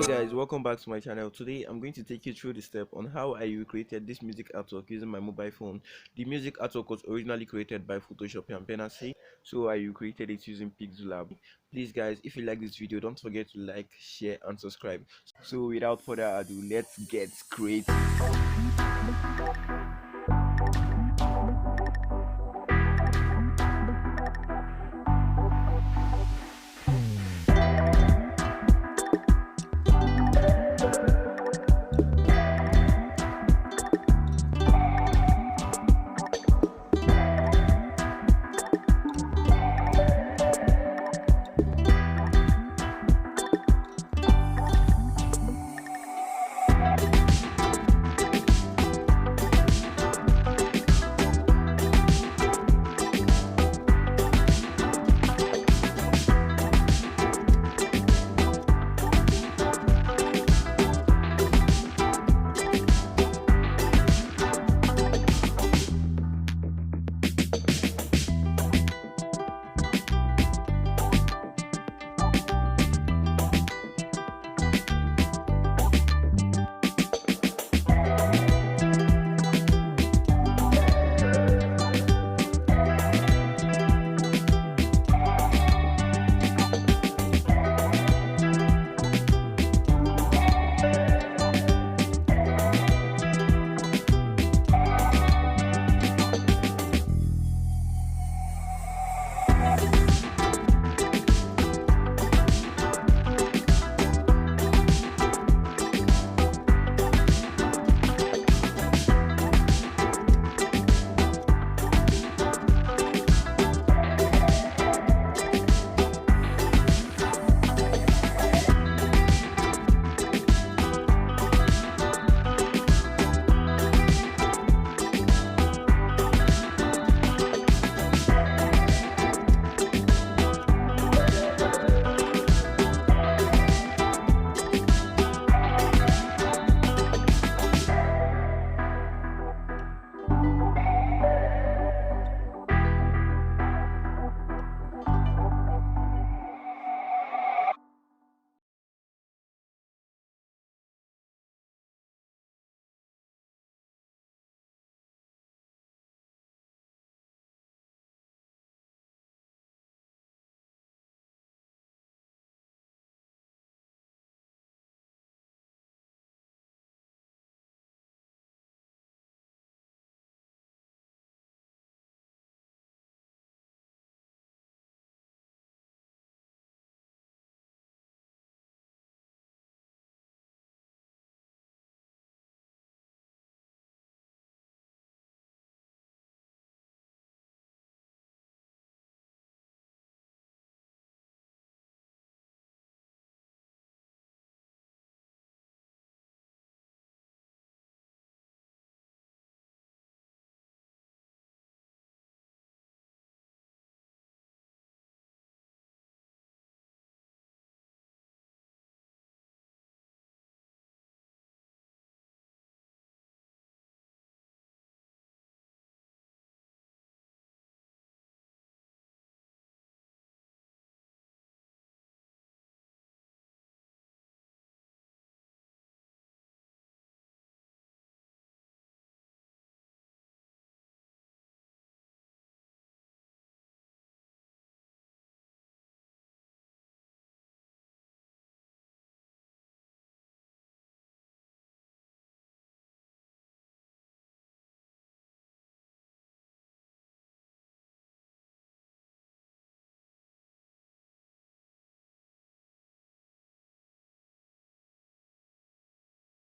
Guys, welcome back to my channel. Today I'm going to take you through the step on how I recreated this music artwork using my mobile phone. The music artwork was originally created by Photoshop and Penasy, so I recreated it using Pixellab. Please guys, if you like this video, don't forget to like, share and subscribe. So without further ado, let's get creative.